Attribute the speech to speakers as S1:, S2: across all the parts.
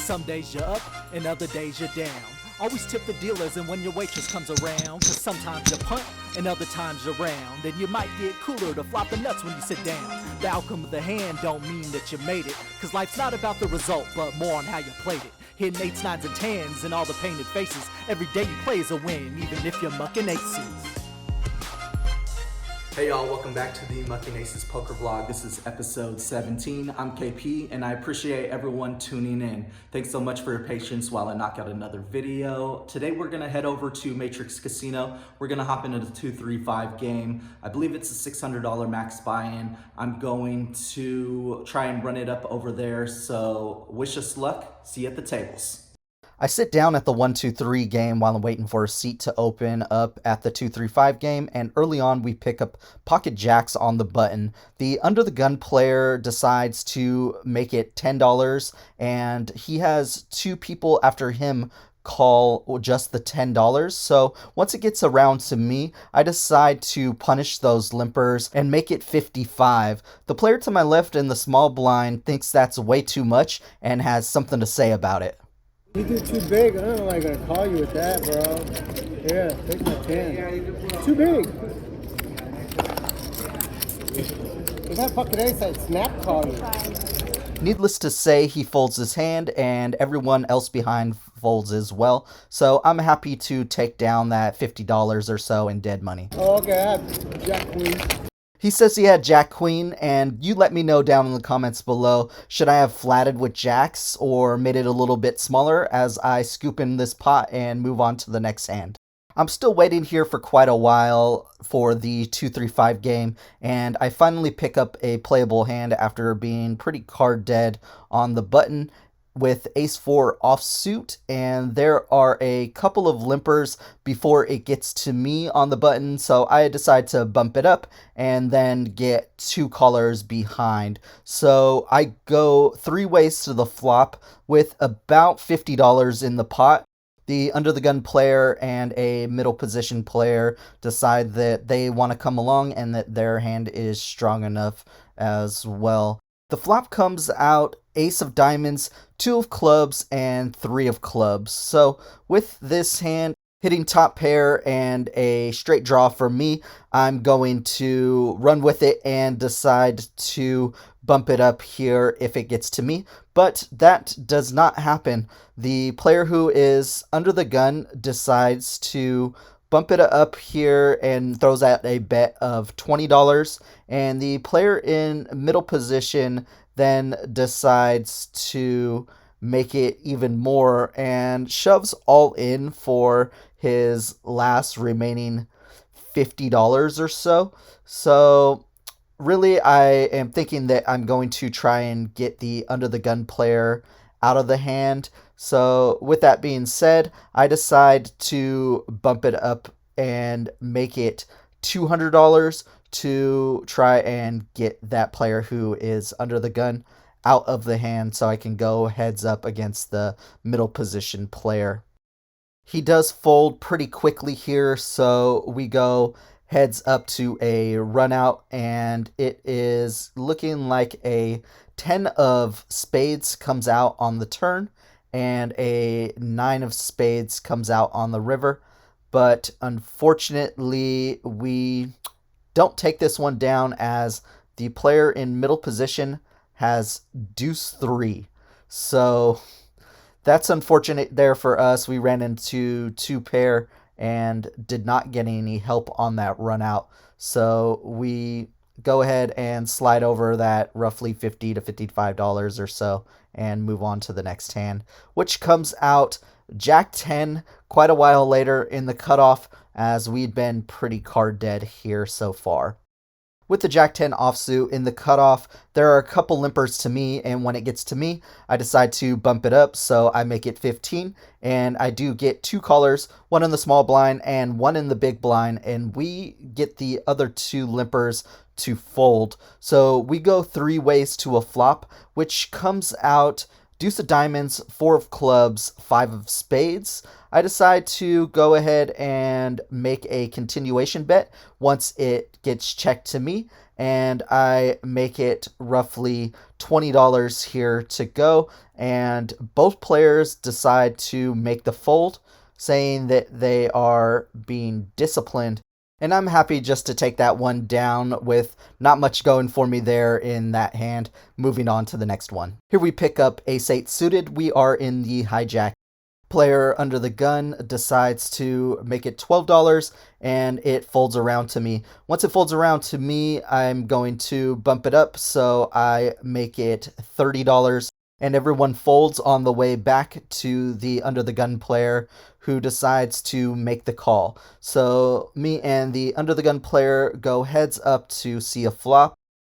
S1: some days you're up and other days you're down. Always tip the dealers and when your waitress comes around, cause sometimes you punt and other times you're round. And you might get cooler to flop the nuts when you sit down. The outcome of the hand don't mean that you made it, cause life's not about the result but more on how you played it. Hitting 8s, 9s, and 10s and all the painted faces. Every day you play is a win, even if you're mucking aces.
S2: Hey y'all, welcome back to the Mucking Aces Poker Vlog. This is episode 17. I'm KP and I appreciate everyone tuning in. Thanks so much for your patience while I knock out another video. Today we're gonna head over to Matrix Casino. We're gonna hop into the 2-3-5 game. I believe it's a $600 max buy-in. I'm going to try and run it up over there, so wish us luck. See you at the tables.
S3: I sit down at the 1-2-3 game while I'm waiting for a seat to open up at the 2-3-5 game, and early on we pick up pocket jacks on the button. The under the gun player decides to make it $10, and he has two people after him call just the $10. So once it gets around to me, I decide to punish those limpers and make it $55. The player to my left in the small blind thinks that's way too much and has something to say about it.
S4: You do too big. I don't know why I'm gonna call you with that, bro. Yeah, take my 10. Too big. If that fucking ace, I'd snap call you.
S3: Needless to say, he folds his hand and everyone else behind folds as well. So I'm happy to take down that $50 or so in dead money.
S4: Oh, okay, I have Jack Queen.
S3: He says he had Jack Queen, and you let me know down in the comments below, should I have flatted with jacks or made it a little bit smaller as I scoop in this pot and move on to the next hand. I'm still waiting here for quite a while for the 2-3-5 game, and I finally pick up a playable hand after being pretty card dead on the button with ace-4 offsuit, and there are a couple of limpers before it gets to me on the button, so I decide to bump it up and then get two callers behind. So I go three ways to the flop with about $50 in the pot. The under the gun player and a middle position player decide that they want to come along and that their hand is strong enough as well. The flop comes out ace of diamonds, 2 of clubs, and 3 of clubs. So with this hand hitting top pair and a straight draw for me, I'm going to run with it and decide to bump it up here if it gets to me. But that does not happen. The player who is under the gun decides to bump it up here and throws out a bet of $20, and the player in middle position then decides to make it even more and shoves all in for his last remaining $50 or so. So really I am thinking that I'm going to try and get the under the gun player out of the hand. So with that being said, I decide to bump it up and make it $200 to try and get that player who is under the gun out of the hand so I can go heads up against the middle position player. He does fold pretty quickly here, so we go heads up to a run out, and it is looking like a 10 of spades comes out on the turn and a 9 of spades comes out on the river. But unfortunately, we don't take this one down as the player in middle position has deuce 3. So that's unfortunate there for us. We ran into 2 pair and did not get any help on that run out. So we go ahead and slide over that roughly $50 to $55 or so and move on to the next hand, which comes out Jack 10 quite a while later in the cutoff, as we'd been pretty card dead here so far. With the Jack 10 offsuit in the cutoff, there are a couple limpers to me, and when it gets to me, I decide to bump it up, so I make it 15, and I do get 2 callers, one in the small blind and one in the big blind, and we get the other 2 limpers to fold. So we go 3 ways to a flop, which comes out deuce of diamonds, 4 of clubs, 5 of spades. I decide to go ahead and make a continuation bet once it gets checked to me, and I make it roughly $20 here to go, and both players decide to make the fold, saying that they are being disciplined. And I'm happy just to take that one down with not much going for me there in that hand. Moving on to the next one. Here we pick up Ace-8 suited. We are in the hijack. Player under the gun decides to make it $12 and it folds around to me. Once it folds around to me, I'm going to bump it up, so I make it $30. And everyone folds on the way back to the under the gun player, who decides to make the call. So me and the under the gun player go heads up to see a flop.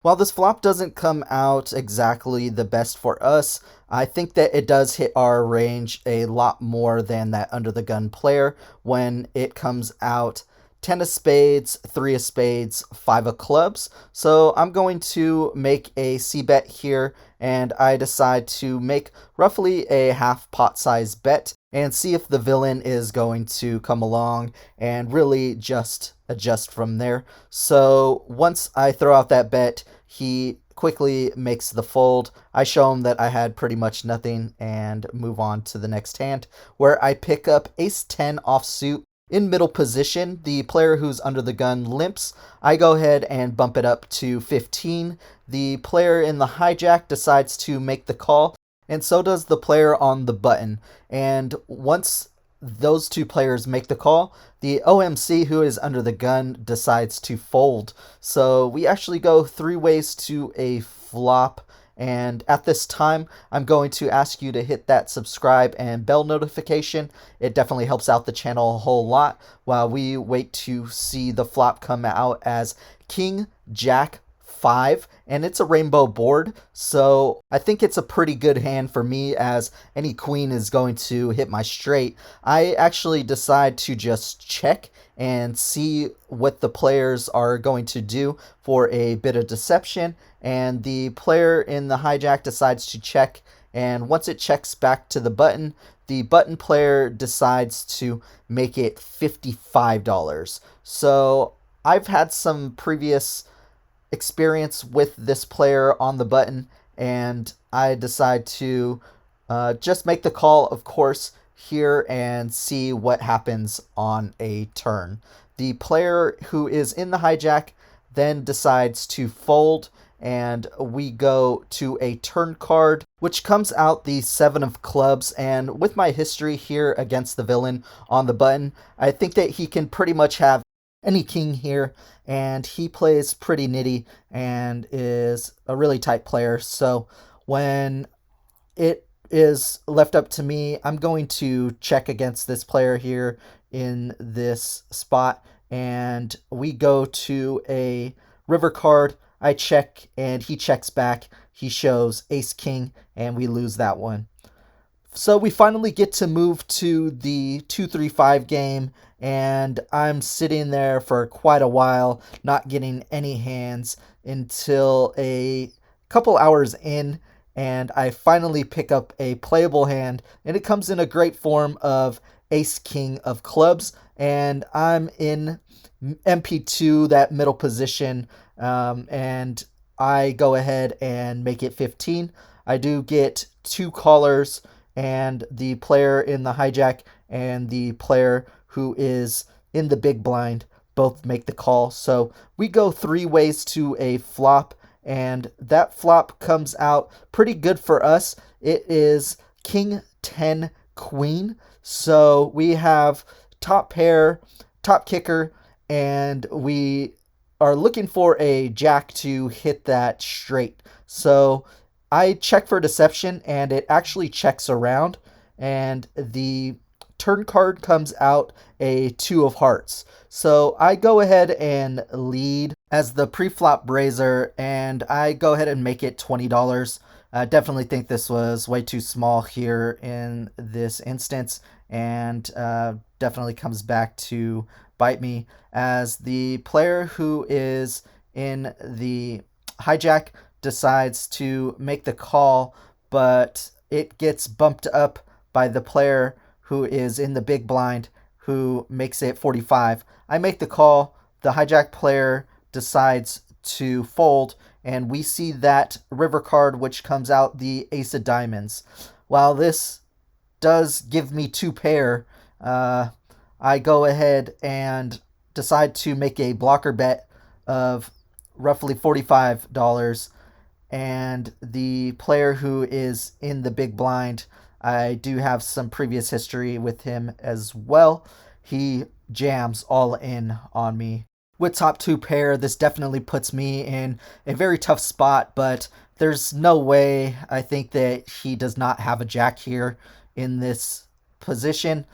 S3: While this flop doesn't come out exactly the best for us, I think that it does hit our range a lot more than that under the gun player when it comes out 10 of spades, 3 of spades, 5 of clubs. So I'm going to make a c-bet here, and I decide to make roughly a half pot size bet and see if the villain is going to come along and really just adjust from there. So once I throw out that bet, he quickly makes the fold. I show him that I had pretty much nothing and move on to the next hand, where I pick up Ace-10 offsuit. In middle position, the player who's under the gun limps. I go ahead and bump it up to 15. The player in the hijack decides to make the call, and so does the player on the button. And once those two players make the call, the OMC who is under the gun decides to fold. So we actually go 3 ways to a flop. And at this time, I'm going to ask you to hit that subscribe and bell notification. It definitely helps out the channel a whole lot while we wait to see the flop come out as King Jack 5, and it's a rainbow board, so I think it's a pretty good hand for me, as any queen is going to hit my straight. I actually decide to just check and see what the players are going to do for a bit of deception, and the player in the hijack decides to check, and once it checks back to the button player decides to make it $55. So I've had some previous experience with this player on the button, and I decide to just make the call, of course, here and see what happens on a turn. The player who is in the hijack then decides to fold, and we go to a turn card, which comes out the 7 of clubs. And with my history here against the villain on the button, I think that he can pretty much have any king here, and he plays pretty nitty and is a really tight player. So when it is left up to me, I'm going to check against this player here in this spot, and we go to a river card. I check and he checks back. He shows ace king, and we lose that one. So we finally get to move to the 2-3-5 game, and I'm sitting there for quite a while, not getting any hands until a couple hours in, and I finally pick up a playable hand, and it comes in a great form of ace king of clubs, and I'm in MP2, that middle position, and I go ahead and make it 15. I do get 2 callers, and the player in the hijack and the player who is in the big blind both make the call. So we go 3 ways to a flop, and that flop comes out pretty good for us. It is King 10 Queen. So we have top pair, top kicker, and we are looking for a jack to hit that straight. So I check for deception, and it actually checks around, and the turn card comes out a 2 of hearts. So I go ahead and lead as the pre-flop raiser, and I go ahead and make it $20. I definitely think this was way too small here in this instance, and definitely comes back to bite me, as the player who is in the hijack decides to make the call, but it gets bumped up by the player who is in the big blind, who makes it 45. I make the call. The hijack player decides to fold, and we see that river card, which comes out the ace of diamonds. While this does give me 2 pair, I go ahead and decide to make a blocker bet of roughly $45, and the player who is in the big blind, I do have some previous history with him as well. He jams all in on me. With top 2 pair, this definitely puts me in a very tough spot, but there's no way I think that he does not have a jack here in this position.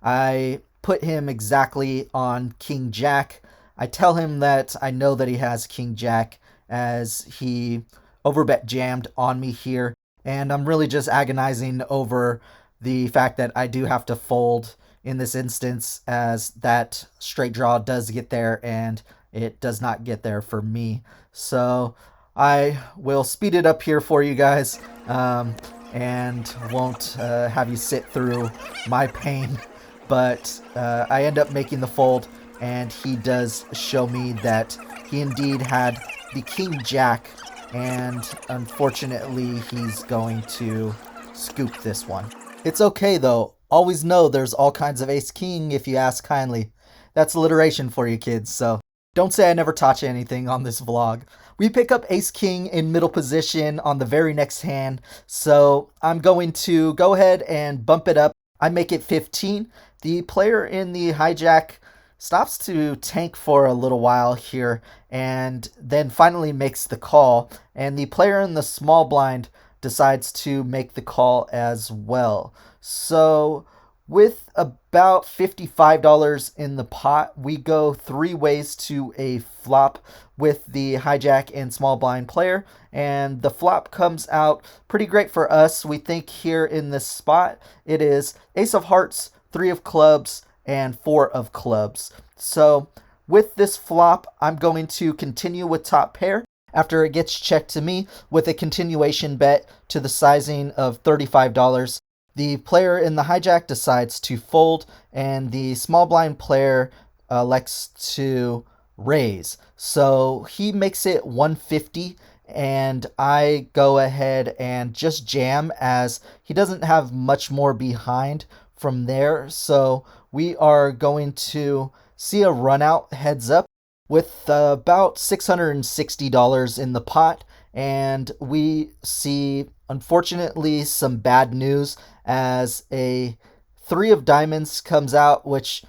S3: I put him exactly on king jack. I tell him that I know that he has king jack, as he overbet jammed on me here, and I'm really just agonizing over the fact that I do have to fold in this instance, as that straight draw does get there and it does not get there for me. So I will speed it up here for you guys, and won't have you sit through my pain, but I end up making the fold, and he does show me that he indeed had the king jack, and unfortunately he's going to scoop this one. It's okay though. Always know there's all kinds of ace king if you ask kindly. That's alliteration for you kids, so don't say I never taught you anything on this vlog. We pick up ace king in middle position on the very next hand, so I'm going to go ahead and bump it up. I make it 15. The player in the hijack stops to tank for a little while here, and then finally makes the call, and the player in the small blind decides to make the call as well. So with about $55 in the pot, we go 3 ways to a flop with the hijack and small blind player, and the flop comes out pretty great for us. We think here in this spot it is ace of hearts, 3 of clubs, and 4 of clubs. So with this flop, I'm going to continue with top pair after it gets checked to me with a continuation bet to the sizing of $35. The player in the hijack decides to fold, and the small blind player elects to raise. So he makes it 150, and I go ahead and just jam, as he doesn't have much more behind from there. So we are going to see a run out heads up with about $660 in the pot, and we see, unfortunately, some bad news, as a 3 of diamonds comes out, which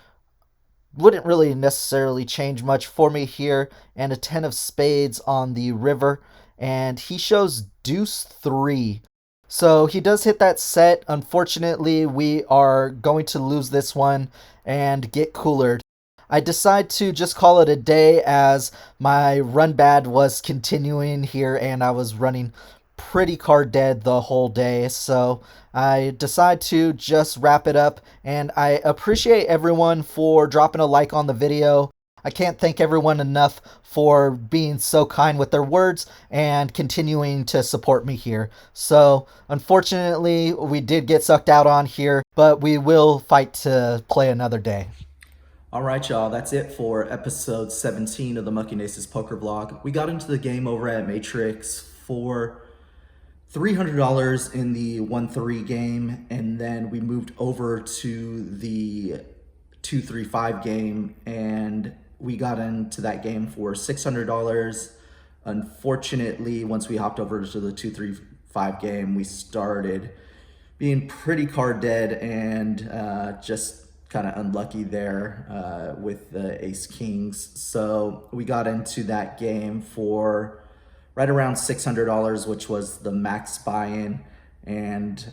S3: wouldn't really necessarily change much for me here, and a 10 of spades on the river, and he shows deuce 3. So he does hit that set. Unfortunately, we are going to lose this one and get coolered. I decide to just call it a day, as my run bad was continuing here and I was running pretty card dead the whole day. So I decide to just wrap it up, and I appreciate everyone for dropping a like on the video. I can't thank everyone enough for being so kind with their words and continuing to support me here. So unfortunately, we did get sucked out on here, but we will fight to play another day.
S2: All right, y'all, that's it for episode 17 of the Mucking Aces poker vlog. We got into the game over at Matrix for $300 in the 1-3 game, and then we moved over to the 2-3-5 game, and we got into that game for $600. Unfortunately, once we hopped over to the 2-3-5 game, we started being pretty card dead and just kind of unlucky there with the ace kings. So we got into that game for right around $600, which was the max buy-in, and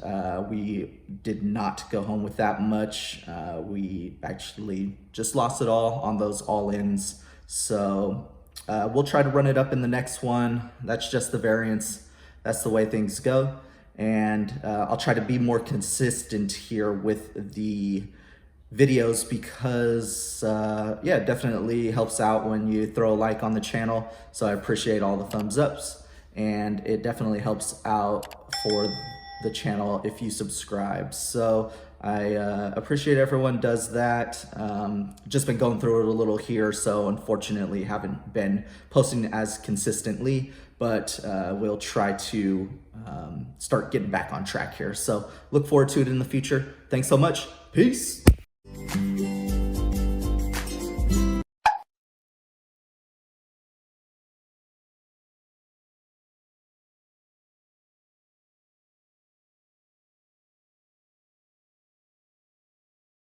S2: we did not go home with that much. We actually just lost it all on those all-ins. So we'll try to run it up in the next one. That's just the variance. That's the way things go. And I'll try to be more consistent here with the videos, because yeah, it definitely helps out when you throw a like on the channel. So I appreciate all the thumbs ups, and it definitely helps out for the channel if you subscribe. So I appreciate everyone does that. Just been going through it a little here, so unfortunately haven't been posting as consistently, but we'll try to start getting back on track here. So look forward to it in the future. Thanks so much. Peace.